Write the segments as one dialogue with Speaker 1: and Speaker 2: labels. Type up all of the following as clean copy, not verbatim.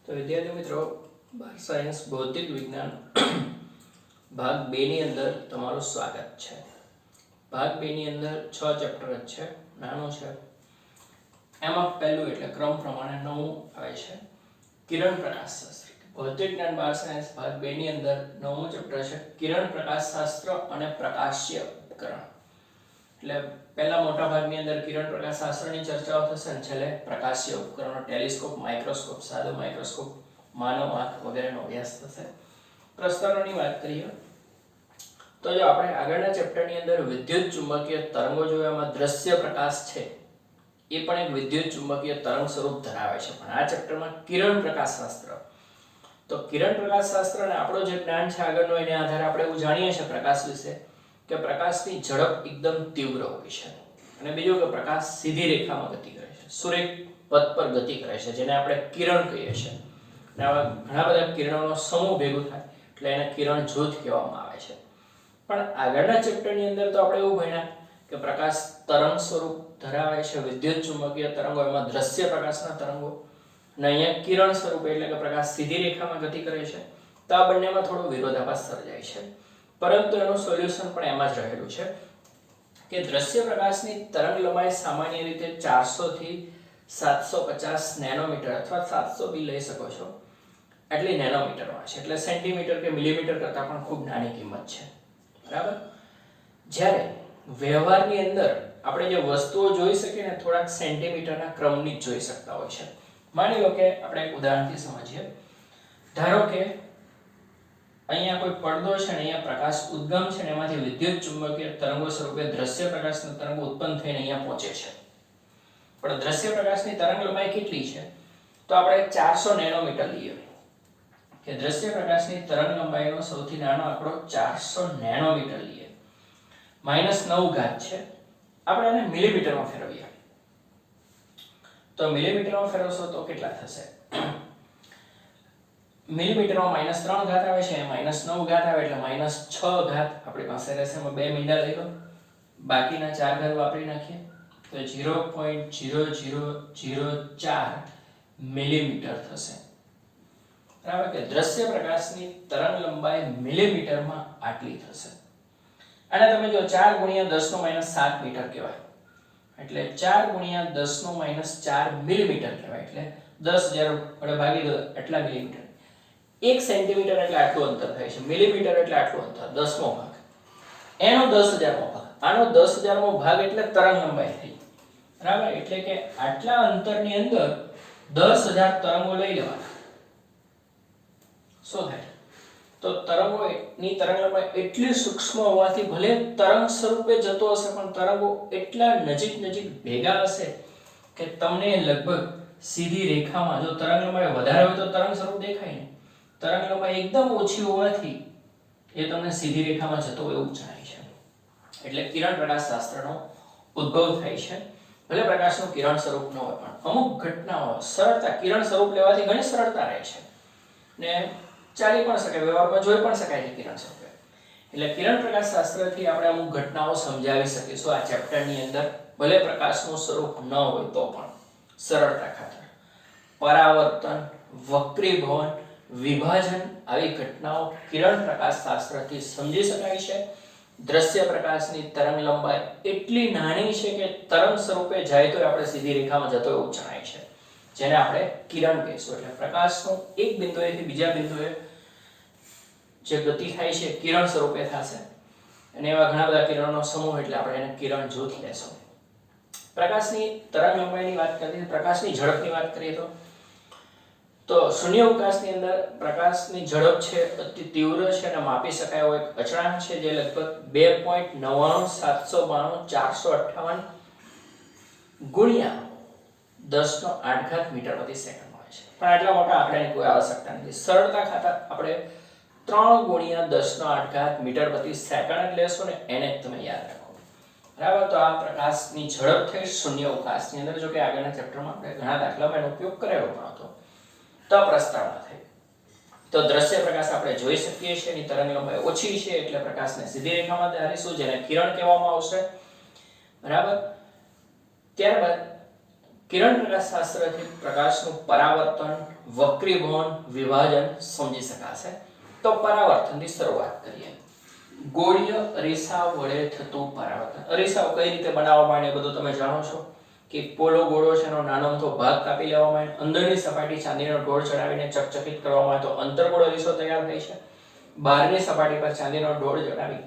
Speaker 1: તો વિદ્યાર્થી મિત્રો, બાર સાયન્સ ભૌતિક વિજ્ઞાન ભાગ 2 ની અંદર તમારું સ્વાગત છે. ભાગ 2 ની અંદર 6 ચેપ્ટર જ છે, નાનું છે. એમાં પહેલું એટલે ક્રમ પ્રમાણે નવું આવે છે કિરણ પ્રકાશ શાસ્ત્ર. ભૌતિક વિજ્ઞાન બાર સાયન્સ ભાગ 2 ની અંદર નવું ચેપ્ટર છે કિરણ પ્રકાશ શાસ્ત્ર અને પ્રકાશીય ઉપકરણ. એટલે પહેલા મોટા ભાગની અંદર કિરણ પ્રકાશ શાસ્ત્રની ચર્ચાઓ થશે અને છેલ્લે પ્રકાશીય ઉપકરણો, ટેલિસ્કોપ, માઇક્રોસ્કોપ, સાદો માઇક્રોસ્કોપ, માનવ આંખ વગેરેનો અભ્યાસ થશે. પ્રસ્તરણોની વાત કરીએ તો જો આપણે આગળના ચેપ્ટરની અંદર વિદ્યુત ચુંબકીય તરંગો જોયામાં દ્રશ્ય પ્રકાશ છે એ પણ એક વિદ્યુત ચુંબકીય તરંગ સ્વરૂપ ધરાવે છે, પણ આ ચેપ્ટરમાં કિરણ પ્રકાશ શાસ્ત્ર. તો કિરણ પ્રકાશ શાસ્ત્ર અને આપણો જે જ્ઞાન છે આગળનો, એને આધારે આપણે એવું જાણીએ છીએ પ્રકાશ વિશે કે પ્રકાશની ઝડપ એકદમ તીવ્ર હોય છે, અને બીજું કે પ્રકાશ સીધી રેખામાં ગતિ કરે છે, સુરેખ પથ પર ગતિ કરે છે, જેને આપણે કિરણ કહીએ છીએ. અને આવા ઘણા બધા કિરણોનો સમૂહ ભેગું થાય એટલે એને કિરણ જૂથ કહેવામાં આવે છે. પણ આગળના ચેપ્ટરની અંદર તો આપણે એવું ભણ્યા કે પ્રકાશ તરંગ સ્વરૂપ ધરાવે છે, વિદ્યુત ચુંબકીય તરંગો, એમાં દ્રશ્ય પ્રકાશના તરંગો, અને અહીંયા કિરણ સ્વરૂપ એટલે કે પ્રકાશ સીધી રેખામાં ગતિ કરે છે. તો આ બંનેમાં થોડો વિરોધાભાસ સર્જાય છે, પરંતુ એનું સોલ્યુશન પણ એમાં જ રહેલું છે કે દ્રશ્ય પ્રકાશની તરંગ લંબાઈ સામાન્ય રીતે 400 થી 750 નેનોમીટર અથવા 700 બી લઈ શકો છો, એટલી નેનોમીટરમાં છે. એટલે સેન્ટીમીટર કે મિલીમીટર કરતાં પણ ખૂબ નાની કિંમત છે, બરાબર. જ્યારે વ્યવહારની અંદર આપણે જે વસ્તુઓ જોઈ શકીએ ને થોડાક સેન્ટીમીટરના ક્રમની જ જોઈ શકતા હોય છે. માની લો કે આપણે એક ઉદાહરણથી સમજીએ. ધારો કે અહીંયા કોઈ પડદો છે ને અહીંયા પ્રકાશ ઉદ્ગમ છે ને એમાંથી વિદ્યુત ચુંબકીય તરંગો સ્વરૂપે દ્રશ્ય પ્રકાશના તરંગો ઉત્પન્ન થઈને અહીંયા પહોંચે છે. પણ દ્રશ્ય પ્રકાશની તરંગ લંબાઈ કેટલી છે? તો આપણે 400 નેનોમીટર લઈએ કે દ્રશ્ય પ્રકાશની તરંગ લંબાઈનો સૌથી નાનો આંકડો 400 નેનોમીટર લઈએ. -9 છે. આપણે એને મિલીમીટરમાં ફેરવીએ તો મિલીમીટરમાં ફેરવશો તો કેટલા થશે? મિલીમીટરમાં -3 આવે છે, -9 આવે એટલે -6 આપણી પાસે રહેશે. એમાં 2 મીંડા લઈ લો, બાકીના 4 વાપરી નાખીએ તો 0.0004 મિલીમીટર થશે, બરાબર. કે દ્રશ્ય પ્રકાશની તરંગ લંબાઈ મિલીમીટરમાં આટલી થશે. અને તમે જો 4 × 10⁻⁷ મીટર કહેવાય, એટલે 4 × 10⁻⁴ મિલીમીટર કહેવાય. એટલે 10,000 વડે ભાગી દો એટલા મિલીમીટર. 1 સેન્ટીમીટર એટલે આટલું અંતર થાય છે, મિલીમીટર એટલે આટલું અંતર, 10મો ભાગ. એનો 10,000મો ભાગ, આનો 10,000મો ભાગ એટલે તરંગ લંબાઈ થઈ, બરાબર. એટલે કે આટલા અંતરની અંદર 10,000 તરંગો લઈ લેવાના. શું થાય? તો તરંગોની તરંગ લંબાઈ એટલી સૂક્ષ્મ હોવાથી ભલે તરંગ સ્વરૂપે જતો હશે, પણ તરંગો એટલા નજીક ભેગા હશે કે તમને લગભગ સીધી રેખામાં, જો તરંગ લંબાઈ વધારે હોય તો તરંગ સ્વરૂપ દેખાય ને, તરંગ લંબાઈ એકદમ ઓછી હોવાથી એ તમને સીધી રેખામાં જતો હોય એવું જણાય છે. એટલે કિરણ પ્રકાશ શાસ્ત્રનો ઉદ્ભવ થાય છે. ભલે પ્રકાશનું કિરણ સ્વરૂપ ન હોય, પણ અમુક ઘટનાઓ સરળતા, કિરણ સ્વરૂપ લેવાથી ઘણી સરળતા રહે છે ને ચાલી પણ શકે, વ્યવહારમાં જોઈ પણ શકાય છે કિરણ સ્વરૂપે. એટલે કિરણ પ્રકાશ શાસ્ત્રથી આપણે અમુક ઘટનાઓ સમજાવી શકીશું આ ચેપ્ટરની અંદર, ભલે પ્રકાશનું સ્વરૂપ ન હોય તો પણ સરળતા ખાતર. પરાવર્તન, વક્રીભવન, વિભાજન આવી ઘટનાઓ કિરણ પ્રકાશ શાસ્ત્રથી સમજી શકાય છે. દ્રશ્ય પ્રકાશની તરંગ લંબાઈ એટલી નાની છે કે તરંગ સ્વરૂપે જાય તો આપણે સીધી રેખામાં જતો એવું જણાય છે, જેને આપણે કિરણ કહીશું. એટલે પ્રકાશનું એક બિંદુએથી બીજા બિંદુએ જે ગતિ થાય છે કિરણ સ્વરૂપે થશે, અને એવા ઘણા બધા કિરણોનો સમૂહ એટલે આપણે એને કિરણ જૂથ કહેશું. પ્રકાશની તરંગ લંબાઈની વાત કરીએ, પ્રકાશની ઝડપની વાત કરીએ તો શૂન્યાવકાશની અંદર પ્રકાશની ઝડપ છે અતિ તીવ્ર છે અને માપી શકાય એવો એક અચળાંક છે, જે લગભગ 2.99795458 × 10⁸ મીટર પ્રતિ સેકન્ડ હોય છે. પણ આટલા મોટા આંકડાની કોઈ આવશ્યકતા નથી. સરળતા ખાતર આપણે 3 × 10⁸ મીટર પ્રતિ સેકન્ડ જ લેશો ને, એને જ તમે યાદ રાખો, બરાબર. તો આ પ્રકાશની ઝડપ થઈ શૂન્યાવકાશની અંદર. જો કે આગળના ચેપ્ટરમાં આપણે ઘણા દાખલામાં એનો ઉપયોગ કરેલો પણ હતો. તો પ્રસ્તાવના થઈ. તો દ્રશ્ય પ્રકાશ આપણે જોઈ શકીએ છીએ, એની તરંગ લંબાઈ ઓછી છે એટલે પ્રકાશને સીધી રેખામાં ધારીશું, જેને કિરણ કહેવામાં આવશે, બરાબર. ત્યારબાદ કિરણ પ્રકાશ શાસ્ત્રથી પ્રકાશનું પરાવર્તન, વક્રીભવન, વિભાજન સમજી શકાશે. તો પરાવર્તનથી શરૂઆત કરીએ. ગોળીય અરીસા વડે થતું પરાવર્તન. અરીસાઓ કઈ રીતે બનાવવામાં આવે એ બધું તમે જાણો છો કે પોલો ગોળો છે એનો નાનો અમથો ભાગ કાપી લેવામાં આવે, અંદરની સપાટી ચાંદીનો ઢોળ ચડાવીને ચકચકિત કરવામાં આવે તો અંતર્ગોળ અરીસો તૈયાર થાય છે. બહારની સપાટી પર ચાંદીનો ઢોળ ચડાવી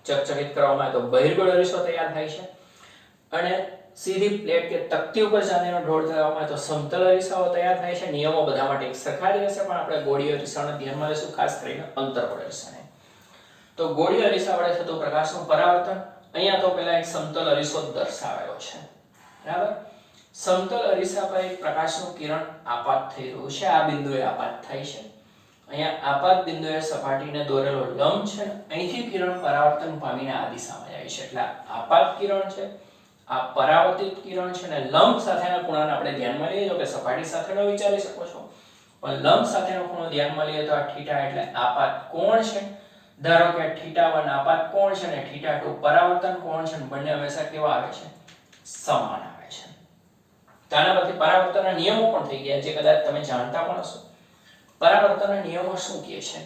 Speaker 1: ચકચકિત કરવામાં આવે તો બહિર્ગોળ અરીસો તૈયાર થાય છે. અને સીધી પ્લેટ કે તકતી ઉપર ચાંદીનો ઢોળ ચડાવવામાં આવે તો સમતલ અરીસાઓ તૈયાર થાય છે. નિયમો બધા માટે એક સરખા જ રહેશે, પણ આપણે ગોળીય અરીસાને ધ્યાનમાં લઈશું, ખાસ કરીને અંતર્ગોળ અરીસાને. તો ગોળીય અરીસા વડે થતું પ્રકાશનું પરાવર્તન. અહીંયા તો પહેલા એક સમતલ અરીસો દર્શાવેલો છે, બરાબર. સમતલ અરીસા પર એક પ્રકાશનું કિરણ આપાત થઈ રહ્યું છે. આ બિંદુએ આપાત થાય છે. અહીંયા આપાત બિંદુએ સપાટીને દોરેલો લંબ છે, અહીંથી કિરણ પરાવર્તન પામીને આ દિશામાં જાય છે. એટલે આપાત કિરણ છે, આ પરાવર્તિત કિરણ છે, અને લંબ સાથેના ખૂણાને આપણે ધ્યાનમાં લઈએ. જો કે સપાટી સાથેનો વિચારી શકો છો, પણ લંબ સાથેનો ખૂણો ધ્યાનમાં લઈએ તો આ θ એટલે આપાત કોણ છે. ધારો કે θ1 આપાત કોણ છે અને θ2 પરાવર્તન કોણ છે, બંને હંમેશા કેવા આવે છે? સમાન આવે છે. તો આના પરથી પરાવર્તનના નિયમો પણ થઈ ગયા, જે કદાચ તમે જાણતા પણ હશો. પરાવર્તનના નિયમો શું કહે છે?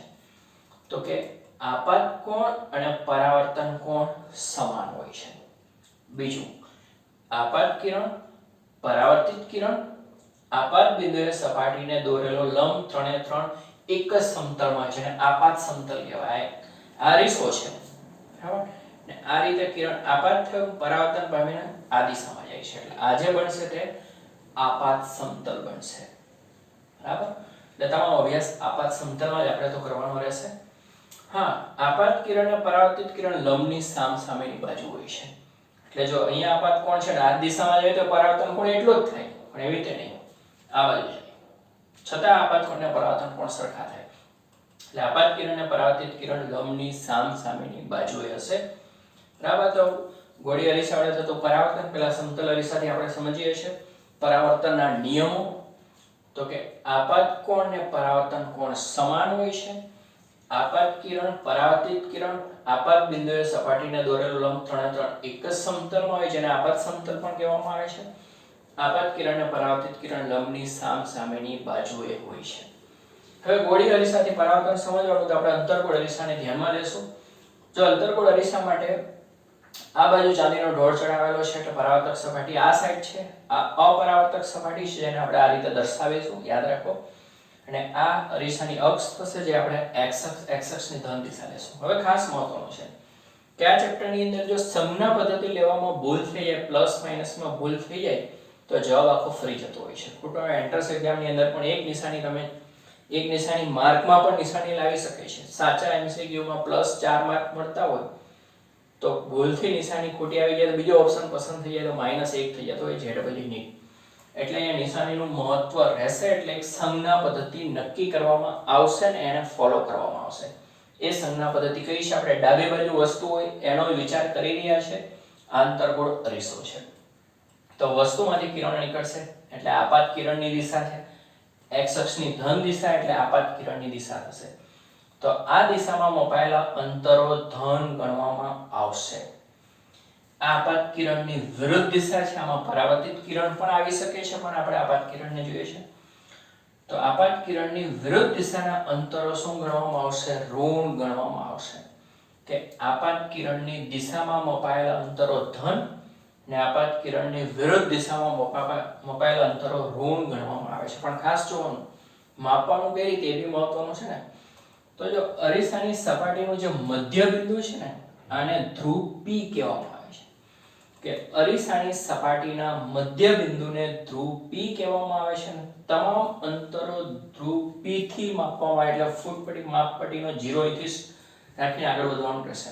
Speaker 1: તો કે આપાત કોણ અને પરાવર્તન કોણ સમાન હોય છે. બીજું, આપાત કિરણ, પરાવર્તિત કિરણ, આપાત બિંદુએ સપાટીને દોરેલો લંબ ત્રણે ત્રણ એક જ સમતલમાં છે, અને આપાત સમતલ કહેવાય. આ અરીસો છે, બરાબર. ને આ રીતે કિરણ આપાત થયું, પરાવર્તન પામીને આ દિશામાં જાય છે. એટલે આ જે બનશે તે આપાત સમતલ બનશે, બરાબર. એટલે તમારો અભ્યાસ આપાત સમતલમાં જ આપણે તો કરવાનો રહેશે. હા, આપાત કિરણ અને પરાવર્તિત કિરણ લંબની સામસામેની બાજુ હોય છે. એટલે જો અહીંયા આપાત કોણ છે ને આ દિશામાં જાય તો પરાવર્તન કોણ એટલો જ થાય, પણ એવી રીતે નહીં, આ બાજુ જાય. છતાં આપાત કોણ અને પરાવર્તન કોણ સરખા થાય. એટલે આપાત કિરણ અને પરાવર્તિત કિરણ લંબની સામસામેની બાજુએ હશે, બરાબર. તો ગોળીય અરીસા વડે થતું પરાવર્તન પહેલા સમતલ અરીસાથી આપણે સમજીએ છીએ. પરાવર્તનના નિયમો તો કે આપાત કોણ અને પરાવર્તન કોણ સમાન હોય છે. આપાત કિરણ, પરાવર્તિત કિરણ આપાત બિંદુએ સપાટીને દોરેલો લંબ ત્રણે ત્રણ એક જ સમતલમાં હોય, જેને આપાત સમતલ પણ કહેવામાં આવે છે. આપાત કિરણ અને પરાવર્તિત કિરણ લંબની સામસામેની બાજુએ હોય છે. હવે ગોળીય અરીસાથી પરાવર્તન સમજવાનું તો આપણે અંતર્ગોળ અરીસાને ધ્યાનમાં લેશું. જો અંતર્ગોળ અરીસા માટે આ બાજુ ચાંદીનો ઢોળ ચડાવેલો છે એટલે પરાવર્તક સપાટી આ સાઈડ છે, આ અપરાવર્તક સપાટી છે, જેને આપણે આ રીતે દર્શાવીશું, યાદ રાખો. અને આ અરીસાની અક્ષ થશે, જે આપણે x અક્ષની ધન દિશા લેશું. હવે ખાસ મહત્વનું છે કે આ ચેપ્ટરની અંદર જો સંજ્ઞા પદ્ધતિ લેવામાં ભૂલ થઈ જાય, પ્લસ માઈનસમાં ભૂલ થઈ જાય તો જવાબ આખો ફરી જતો હોય છે. ખોટો એન્ટ્રન્સ એક્ઝામની અંદર પણ એક નિશાની માર્કમાં પણ નિશાની લાવી શકે છે. સાચા એમસીક્યુમાં +4 માર્ક મળતા હોય તો ભૂલથી નિશાની ખોટી આવી જાય તો બીજો ઓપ્શન પસંદ થઈ જાય તો -1 થઈ જતો હોય ZEE ની. એટલે અહીંયા નિશાનીનું મહત્વ રહેશે. એટલે એક સંજ્ઞા પદ્ધતિ નક્કી કરવામાં આવશે ને એને ફોલો કરવામાં આવશે. એ સંજ્ઞા પદ્ધતિ કઈ છે? આપણે ડાબી બાજુ વસ્તુ હોય એનો વિચાર કરી રહ્યા છે. આંતરગોળ અરીસો છે તો વસ્તુમાંથી કિરણ નીકળશે એટલે આપાત કિરણની દિશા છે. x અક્ષની ધન દિશા એટલે આપાત કિરણની દિશા થશે. તો આ દિશામાં મપાયેલા અંતરો ધન ગણવામાં આવશે. આપાત કિરણની વિરુદ્ધ દિશા છે, આમાં પરાવર્તિત કિરણ પણ આવી શકે છે, પણ આપણે આપાત કિરણને જોઈએ છે. તો આપાત કિરણની વિરુદ્ધ દિશાના અંતરો શું ગણવામાં આવશે? ઋણ ગણવામાં આવશે. કે આપાત કિરણની દિશામાં મપાયેલા અંતરો ધન ને આપાત કિરણની વિરુદ્ધ દિશામાં મપાયેલા અંતરો ઋણ ગણવામાં આવે છે. પણ ખાસ જોવાનું, માપવાનું કઈ રીતે એ બી મહત્વનું છે ને. તો જો અરીસાની સપાટીનું જે મધ્ય બિંદુ છે ને, આને ધ્રુવ P કહેવામાં આવે છે. કે અરીસાની સપાટીના મધ્ય બિંદુને ધ્રુવ P કહેવામાં આવે છે. તમામ અંતરો ધ્રુવ P થી માપવામાં આવે. એટલે ફૂટપટ્ટી માપપટ્ટીનો 0 થી રાખીને આગળ વધવાનું રહેશે.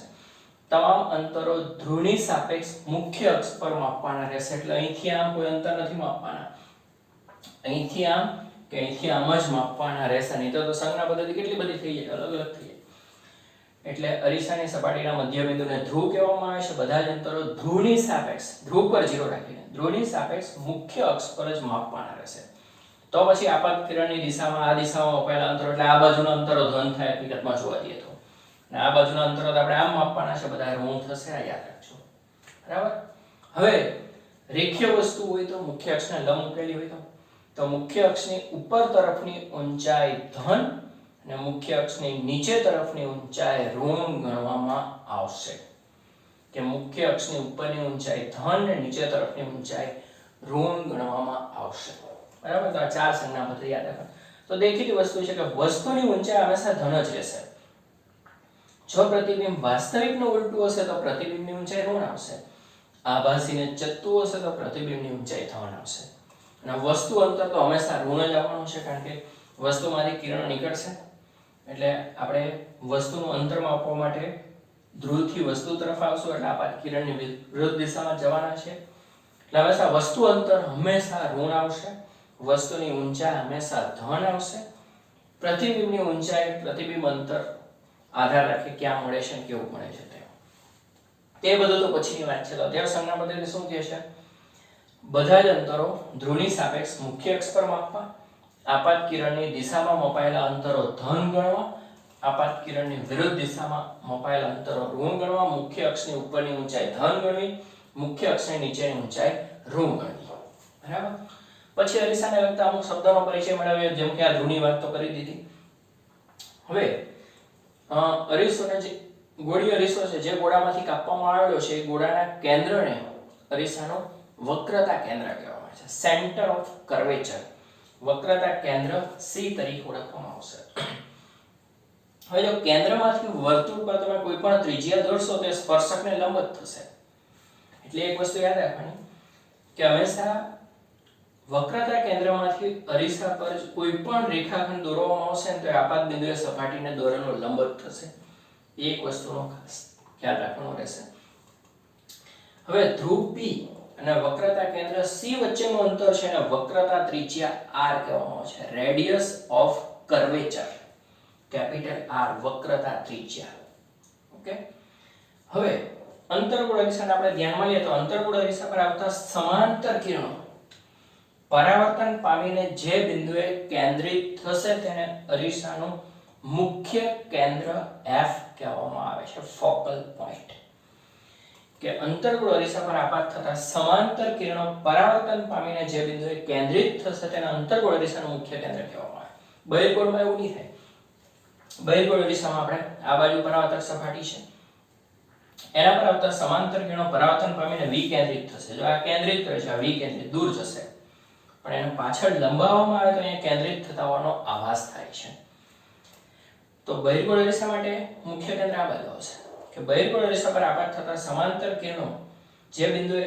Speaker 1: તમામ અંતરો ધ્રુવની સાપેક્ષ મુખ્ય અક્ષ પર માપવાના રહેશે. એટલે અહીંથી આમ કોઈ અંતર નથી માપવાના, અહીંથી આમ કે અહીંથી આમ જ માપવાના રહેશે. નહીં તો સંજ્ઞા પદ્ધતિ કેટલી બધી થઈ જાય, અલગ અલગ થઈ જાય. એટલે અરીસાની સપાટીના મધ્ય બિંદુને ધ્રુવ કહેવામાં આવે છે. બધા જ અંતરો ધ્રુવની સાપેક્ષ, ધ્રુવ પર 0 રાખીને ધ્રુવની સાપેક્ષ મુખ્ય અક્ષ પર જ માપવાના રહેશે. તો પછી આપાત કિરણની દિશામાં આ દિશામાં મપાયેલા અંતરો એટલે આ બાજુના અંતરો ધન થાય હકીકતમાં જોવા જઈએ તો, અને આ બાજુના અંતરો તો આપણે આમ માપવાના છે, બધા ઋણ થશે. આ યાદ રાખજો, બરાબર. હવે રેખીય વસ્તુ હોય તો મુખ્ય અક્ષને લંબ મૂકેલી હોય તો મુખ્ય અક્ષની ઉપર તરફની ઊંચાઈ ધન અને મુખ્ય અક્ષની નીચે તરફની ઊંચાઈ ઋણ ગણવામાં આવશે. કે મુખ્ય અક્ષની ઉપરની ઊંચાઈ ધન અને નીચે તરફની ઊંચાઈ ઋણ ગણવામાં આવશે. બરાબર. તો આ ચાર સંજ્ઞા પદ્ધતિ યાદ રાખો. તો દેખીતી વસ્તુ છે કે વસ્તુની ઊંચાઈ હંમેશા ધન જ રહેશે. જો પ્રતિબિંબ વાસ્તવિકનું ઉલટું હશે તો પ્રતિબિંબની ઊંચાઈ ઋણ આવશે. આભાસીને ચત્તું હશે તો પ્રતિબિંબની ઊંચાઈ ધન આવશે. અને વસ્તુ અંતર તો હંમેશા ઋણ જ આવવાનું છે, કારણ કે વસ્તુમાંથી કિરણ નીકળશે એટલે આપણે વસ્તુનું અંતર માપવા માટે ધ્રુવથી વસ્તુ તરફ આવશું એટલે આ કિરણની વિરુદ્ધ દિશામાં જવાના છે. એટલે હંમેશા વસ્તુ અંતર હંમેશા ઋણ આવશે, વસ્તુની ઊંચાઈ હંમેશા ધન આવશે. પ્રતિબિંબની ઊંચાઈ પ્રતિબિંબ અંતર આધાર રાખે ક્યાં મળે છે અને કેવું મળે છે તે બધું તો પછીની વાત છે. તો અત્યારે સંજ્ઞા પદ્ધતિ શું કહે છે? બધા જ અંતરો ધ્રુવની સાપેક્ષ મુખ્ય અક્ષ પર માપવા, આપાત કિરણની દિશામાં મપાયેલા અંતરો ધન ગણવા, આપાત કિરણની વિરુદ્ધ દિશામાં મપાયેલા અંતરો ઋણ ગણવા, મુખ્ય અક્ષની ઉપરની ઊંચાઈ ધન ગણવી, મુખ્ય અક્ષની નીચેની ઊંચાઈ ઋણ ગણવી. બરાબર. પછી અરીસાને લગતા અમુક શબ્દોનો પરિચય મેળવ્યો, જેમ કે આ ધ્રુવની વાત તો કરી દીધી. હવે અરીસોને જે ગોળીય અરીસો છે જે ગોળામાંથી કાપવામાં આવેલો છે એ ગોળાના કેન્દ્રને અરીસાનો વક્રતા કેન્દ્ર કહેવામાં આવે છે, સેન્ટર ઓફ કર્વેચર. વક્રતા કેન્દ્ર C તરીકે ઓળખવામાં આવશે. હવે જો કેન્દ્રમાંથી વર્તુળ પર તમે કોઈ પણ ત્રિજ્યા દોરશો તો સ્પર્શકને લંબ જ થશે. એટલે એક વસ્તુ યાદ રાખવાની કે હંમેશા વક્રતા કેન્દ્રમાંથી અરીસા પર કોઈ પણ રેખાખંડ દોરવામાં આવશે ને તો આપાત બિંદુએ સપાટીને દોરેલો લંબ જ થશે. એક વસ્તુનો ખાસ ખ્યાલ રાખવાનો રહેશે. હવે ધ્રુવ P અને વક્રતા કેન્દ્ર C વચ્ચેનું અંતર છે અને વક્રતા ત્રિજ્યા R કહેવામાં આવે છે, radius of curvature, capital R, વક્રતા ત્રિજ્યા. ઓકે. હવે અંતર્ગોળ અરીસાને આપણે ધ્યાનમાં લઈએ તો અંતર્ગોળ અરીસા પર આવતા સમાંતર કિરણો પરાવર્તન પામીને જે બિંદુએ કેન્દ્રિત થશે તેને અરીસાનું મુખ્ય કેન્દ્ર F કહેવામાં આવે છે, ફોકલ પોઈન્ટ. કે અંતર્ગોળ અરીસા પર આપાત થતા સમાંતર કિરણો પરાવર્તન પામીને જે બિંદુએ કેન્દ્રિત થશે તેને અંતર્ગોળ અરીસાનું મુખ્ય કેન્દ્ર કહેવામાં આવે. બહિર્ગોળમાં એવું નહીં થાય. બહિર્ગોળ અરીસામાં આપણે આ બાજુ પરાવર્તક સપાટી છે એના પર આવતા સમાંતર કિરણો પરાવર્તન પામીને વિકેન્દ્રિત થશે. જો આ કેન્દ્રિત કરે છે, આ વિકેન્દ્રિત દૂર જશે, પણ એને પાછળ લંબાવવામાં આવે તો અહીંયા કેન્દ્રિત થતા હોવાનો આભાસ થાય છે. તો બહિર્ગોળ અરીસા માટે મુખ્ય કેન્દ્ર આ બાજુ આવશે. કે બહિર્ગોળ અરીસા પર આપાત થતા સમાંતર કિરણો જે બિંદુએ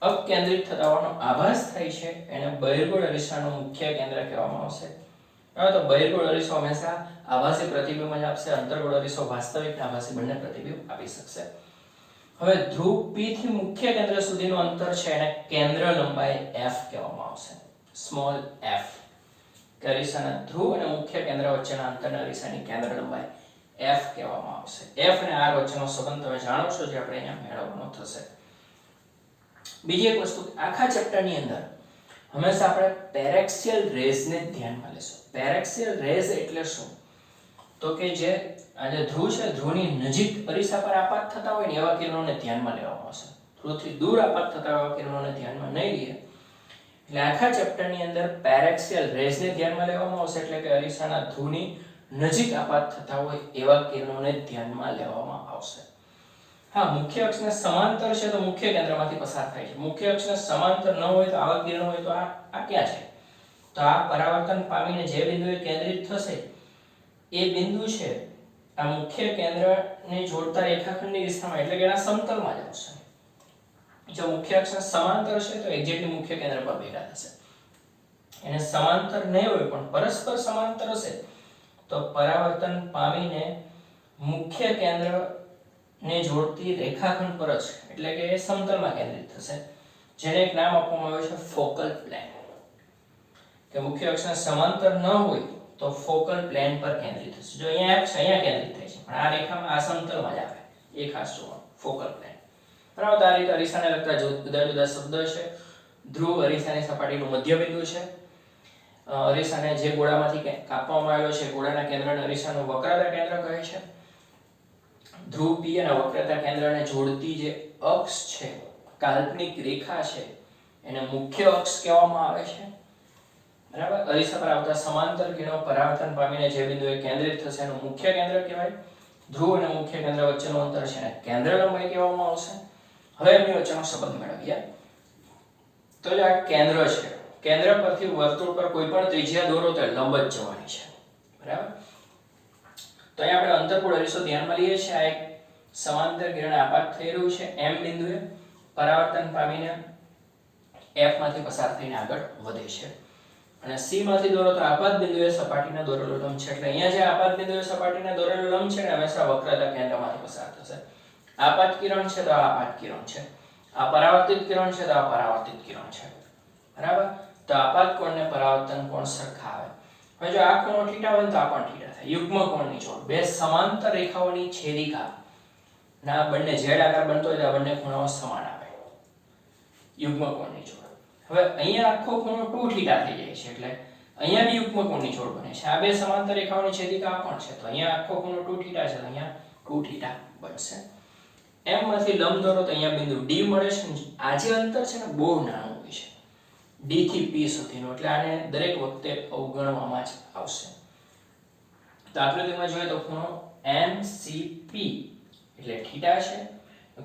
Speaker 1: અપકેન્દ્રિત થતા હોવાનો આભાસ થાય છે એને બહિર્ગોળ અરીસાનું મુખ્ય કેન્દ્ર કહેવામાં આવશે. તો બહિર્ગોળ અરીસો હંમેશા આભાસી પ્રતિબિંબ જ આપશે, અંતર્ગોળ અરીસો વાસ્તવિક અને આભાસી બંને પ્રતિબિંબ આપી શકશે. હવે ધ્રુવ P થી મુખ્ય કેન્દ્ર સુધીનું અંતર છે એને કેન્દ્ર લંબાઈ F કહેવામાં આવશે, સ્મોલ f. કે અરીસાના ધ્રુવ અને મુખ્ય કેન્દ્ર વચ્ચેના અંતરને અરીસાની કેન્દ્ર લંબાઈ F કહેવામાં આવશે. F અને R વચ્ચેનો સંબંધ તમે જાણો છો જે આપણે અહીંયા મેળવવાનો થશે. બીજી એક વસ્તુ, આખા ચેપ્ટરની અંદર હંમેશા આપણે પેરેક્સિયલ રેઝ ને ધ્યાનમાં લેશું. પેરેક્સિયલ રેઝ એટલે શું? તો કે જે આ જે ધ્રુવ છે, ધ્રુવની નજીક અરીસા પર આપાત થતા હોય ને એવા કિરણોને ધ્યાનમાં લેવામાં આવશે. ધ્રુવથી દૂર આપાત થતા એવા કિરણોને ધ્યાનમાં નહીં લઈએ. એટલે આખા ચેપ્ટરની અંદર પેરેક્સિયલ રેઝ ને ધ્યાનમાં લેવામાં આવશે, એટલે કે અરીસાના ધ્રુવની નજીક આપાત થતા હોય એવા કિરણોને ધ્યાનમાં લેવામાં આવશે. હા, મુખ્ય અક્ષને સમાંતર છે તો મુખ્ય કેન્દ્રમાંથી પસાર થાય છે. મુખ્ય અક્ષને સમાંતર ન હોય તો આવા કિરણ હોય તો આ ક્યાં છે? તો આ પરાવર્તન પામીને જે બિંદુએ કેન્દ્રિત થશે એ બિંદુ છે આ મુખ્ય કેન્દ્રને જોડતા રેખાખંડની દિશામાં, એટલે કે એના સમતલમાં જ આવશે. જો મુખ્ય અક્ષને સમાંતર છે તો એક્ઝેક્ટલી મુખ્ય કેન્દ્ર પર ભેગા થશે. એને સમાંતર નહીં હોય પણ પરસ્પર સમાંતર હશે તો પરાવર્તન પામીને મુખ્ય કેન્દ્રને જોડતી રેખાખંડ પર જ, એટલે કે એ સમતલમાં કેન્દ્રિત થશે, જેને એક નામ આપવામાં આવ્યું છે ફોકલ પ્લેન. કે મુખ્ય અક્ષને સમાંતર ન હોય તો ફોકલ પ્લેન પર કેન્દ્રિત થશે. જો અહીંયા અક્ષ અહીંયા કેન્દ્રિત થાય છે પણ આ રેખામાં આ સમતલમાં જ આવે, એ ખાસ જોવાનું, ફોકલ પ્લેન. બરાબર. આ રીતે અરીસાને લગતા જુદા જુદા શબ્દો છે. ધ્રુવ અરીસાની સપાટીનું મધ્ય બિંદુ છે. અરીસાને જે ગોળામાંથી કાપવામાં આવેલો છે ગોળાના કેન્દ્રને અરીસાનું વક્રતા કેન્દ્ર કહે છે. ધ્રુવ P અને વક્રતા કેન્દ્રને જોડતી જે અક્ષ છે કાલ્પનિક રેખા છે એને મુખ્ય અક્ષ કહેવામાં આવે છે, બરાબર. અરીસા પર આવતા સમાંતર કિરણો પરાવર્તન પામીને જે બિંદુએ કેન્દ્રિત થશે એનું મુખ્ય કેન્દ્ર કહેવાય. ધ્રુવ અને મુખ્ય કેન્દ્ર વચ્ચેનું અંતર છે એને કેન્દ્ર લંબાઈ કહેવામાં આવશે. હવે એમની વચ્ચેનો સંબંધ મેળવીએ. તો જે આ કેન્દ્ર છે, કેન્દ્ર પરથી વર્તુળ પર કોઈ પણ ત્રિજ્યા દોરો તો લંબ જ જવાની છે, બરાબર. તો અહીં આપણે અંતર્ગોળ અરીસો ધ્યાનમાં લઈએ છીએ. આ એક સમાંતર કિરણ આપાત થઈ રહ્યું છે M બિંદુએ, પરાવર્તન પામીને F માંથી પસાર થઈને આગળ વધે છે. અને C માંથી દોરો તો આપાત બિંદુએ સપાટીના દોરેલો લંબ છે. એટલે અહીંયા જે આપાત બિંદુએ સપાટીના દોરેલો લંબ છે ને હંમેશા વક્રતા કેન્દ્રમાંથી પસાર થશે. આપાત કિરણ છે તો આ આપાત કિરણ છે, આ પરાવર્તિત કિરણ છે તો આ પરાવર્તિત કિરણ છે, બરાબર. તો આપાત કોણ ને પરાવર્તન કોણ સરખા આવે. હવે જો આ ખૂણો θ હોય તો આ પણ θ થાય. યુગ્મ કોણની જોડ, બે સમાંતર રેખાઓની છેદિકા ના બંને z આકાર બનતો હોય તો આ બંને ખૂણાઓ સમાન આવે, યુગ્મ કોણની જોડ. હવે અહીંયા આખો ખૂણો 2θ થઈ જાય છે એટલે અહીંયા બી યુગ્મ કોણની જોડ બને છે. આ બે સમાંતર રેખાઓની છેદિકા પણ છે તો અહીંયા આખો ખૂણો 2θ છે તો અહીંયા 2θ બનશે. M માંથી લંબ દોરો તો અહીંયા બિંદુ D મળે છે. આ જે અંતર છે ને બહુ નાનું હોય છે, D થી P સુધીનું, એટલે આને દરેક વખતે અવગણવામાં જ આવશે. તો આકૃતિમાં જોઈએ તો ખૂણો MCP એટલે θ છે,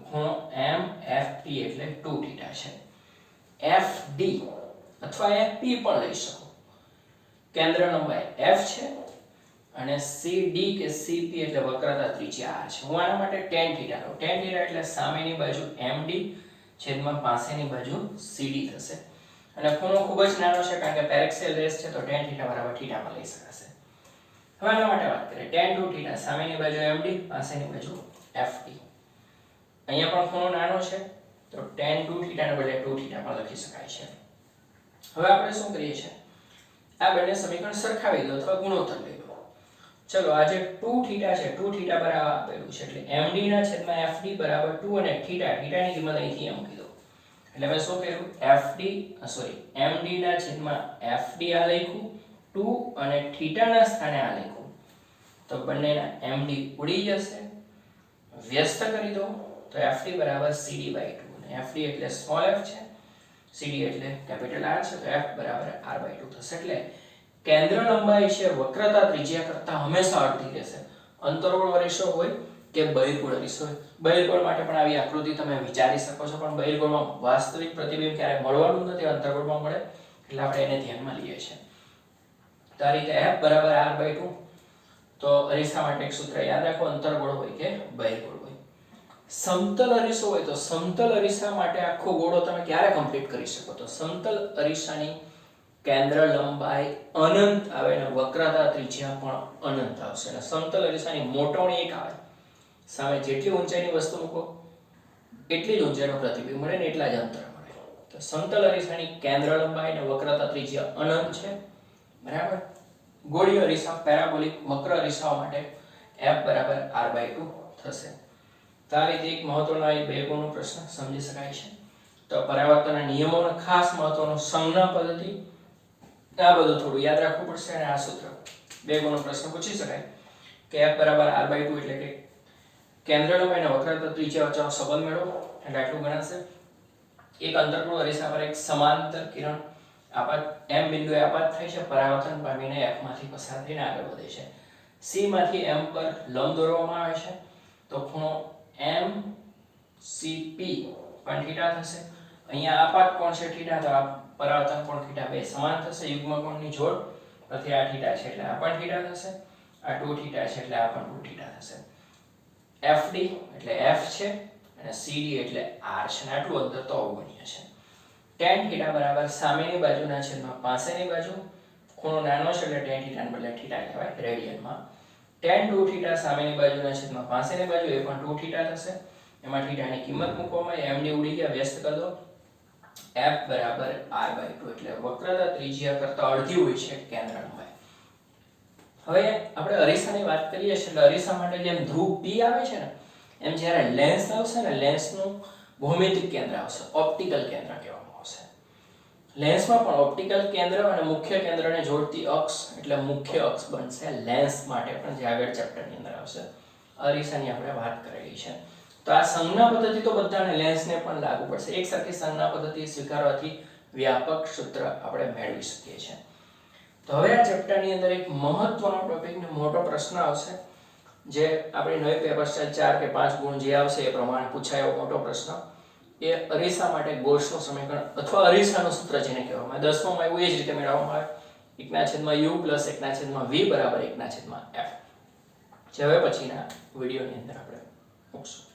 Speaker 1: ખૂણો MFP એટલે 2θ છે. FD અથવા FP પણ લઈ શકો. કેન્દ્ર લંબાઈ F છે અને CD કે CP એટલે વક્રતા ત્રિજ્યા R છે. હું આના માટે tan θ લઉં. tan θ એટલે સામેની બાજુ MD છેદમાં પાસેની બાજુ CD થશે. અને ખૂણો ખૂબ જ નાનો છે કારણ કે પેરેક્સિયલ રેસ છે તો tan θ બરાબર θ માં લઈ શકાશે. હવે આના માટે વાત કરીએ. tan 2θ સામેની બાજુ MD પાસેની બાજુ FD. અહીંયા પણ ખૂણો નાનો છે તો tan 2θ ને બદલે 2θ પણ લખી શકાય છે. હવે આપણે શું કરીએ છીએ, આ બંને સમીકરણ સરખાવી દો અથવા ગુણોત્તર લઈ લો. ચલો આ જે 2θ છે 2θ બરાબર આપેલું છે એટલે MD ના છેદમાં FD બરાબર 2 અને θ ની કિંમત અહીંથી મૂકી દો. એટલે મેં શું કર્યું, MD ના છેદમાં FD આ લખ્યું, 2 અને θ ના સ્થાને આ લખ્યું. તો બંનેના MD ઉડી જશે, વ્યસ્ત કરી દો તો FD બરાબર CD/2 અને FD એટલે સ્મોલ f છે, CD એટલે કેપિટલ R છે તો F બરાબર R/2 થશે. એટલે કેન્દ્ર લંબાઈ છે વક્રતા ત્રિજ્યા કરતા હંમેશા અડધી રહેશે. અંતર્ગોળ અરીસો હોય કે બહિર્ગોળ અરીસો હોય, બહિર્ગોળ માટે પણ આવી આકૃતિ તમે વિચારી શકો છો, પણ બહિર્ગોળમાં વાસ્તવિક પ્રતિબિંબ ક્યારે મળવાનું નથી, અંતર્ગોળમાં મળે એટલે આપણે એને ધ્યાનમાં લઈએ છીએ. તો આ રીતે F બરાબર R/2. તો અરીસા માટે એક સૂત્ર યાદ રાખો, અંતર્ગોળ હોય કે બહિર્ગોળ હોય. સમતલ અરીસો હોય તો સમતલ અરીસા માટે આખો ગોળો તમે ક્યારે કમ્પ્લીટ કરી શકો, તો સમતલ અરીસાની કેન્દ્ર લંબાઈ અનંત આવે અને વક્રતા ત્રિજ્યા પણ અનંત આવશે. અને સમતલ અરીસાની મોટવણી એક આવે, સામે જેટલી ઊંચાઈની વસ્તુ મૂકો એટલી જ ઊંચાઈનો પ્રતિબિંબ મળે ને એટલા જ અંતર મળે. તો સમતલ અરીસાની કેન્દ્ર લંબાઈ અને વક્રતા ત્રિજ્યા અનંત છે, બરાબર. ગોળીય અરીસા પેરાબોલિક વક્ર અરીસાઓ માટે F બરાબર R/2 થશે. તો આ રીતે એક મહત્વનો બે ગુણનો પ્રશ્ન સમજી શકાય છે. તો પરાવર્તનના નિયમોનો ખાસ મહત્વનો સંજ્ઞા પદ્ધતિ, આ બધું થોડું યાદ રાખવું પડશે. અને આ સૂત્ર બે ગુણનો પ્રશ્ન પૂછી શકાય કે F બરાબર R/2 એટલે કે કેન્દ્ર લંબાઈ અને વક્રતા ત્રિજ્યા વચ્ચેનો સંબંધ મેળવો એટલે આટલું ગણાશે. એક અંતર્ગોળ અરીસા પર એક સમાંતર કિરણ આપાત M બિંદુએ આપાત થાય છે, પરાવર્તન પામીને F માંથી પસાર થઈને આગળ વધે છે. C માંથી M પર લંબ દોરવામાં આવે છે તો ખૂણો MCP પણ θ થશે. અહીંયા આપાત કોણ છે θ, તો આ પરાવર્તન કોણ θ, બે સમાન થશે, યુગ્મ કોણની જોડ. પછી આ θ છે એટલે આ પણ θ થશે, આ 2θ છે એટલે આ પણ 2θ થશે. FD એટલે F છે અને CD એટલે R છે અને આટલું અંતર તો અવગણ્ય છે. tan θ બરાબર સામેની બાજુના છેદમાં પાસેની બાજુ, ખૂણો નાનો છે એટલે tan θ ને બદલે θ કહેવાય રેડિયનમાં. tan 2θ સામેની બાજુના છેદમાં પાસેની બાજુ એ પણ 2θ થશે. એમાં θ ની કિંમત મૂકવામાં MD ઉડી ગયા, વ્યસ્ત કરી દો. F બરાબર R/2 એટલે વક્રતા ત્રિજ્યા કરતા અડધી હોય છે કેન્દ્ર લંબાઈ. હવે આપણે અરીસાની વાત કરીએ છીએ એટલે અરીસા માટે જેમ ધ્રુવ P આવે છે ને એમ જ્યારે લેન્સ આવશે ને લેન્સનું ભૌમિતિક કેન્દ્ર આવશે, ઓપ્ટિકલ કેન્દ્ર કહેવામાં આવશે. લેન્સમાં પણ ઓપ્ટિકલ કેન્દ્ર અને મુખ્ય કેન્દ્રને જોડતી અક્ષ એટલે મુખ્ય અક્ષ બનશે લેન્સ માટે પણ, જે આગળ ચેપ્ટરની અંદર આવશે. અરીસાની આપણે વાત કરેલી છે. તો આ સંજ્ઞા પદ્ધતિ તો બધાને લેન્સને પણ લાગુ પડશે. એક સરખી સંજ્ઞા પદ્ધતિ સ્વીકારવાથી વ્યાપક સૂત્ર આપણે મેળવી શકીએ છીએ. તો હવે આ ચેપ્ટરની અંદર એક મહત્વનો ટોપિક ને મોટો પ્રશ્ન આવશે, જે આપણી નવી પેપર સ્ટાઇલ 4 કે 5 ગુણ જે આવશે એ પ્રમાણે પૂછાય એવો મોટો પ્રશ્ન. એ અરીસા માટે ગૌસનું સમીકરણ અથવા અરીસાનું સૂત્ર જેને કહેવામાં આવે. 10માં એવું એ જ રીતે મેળવવામાં આવે. 1/u + 1/v = 1/f. જે હવે પછીના વિડીયોની અંદર આપણે મૂકશું.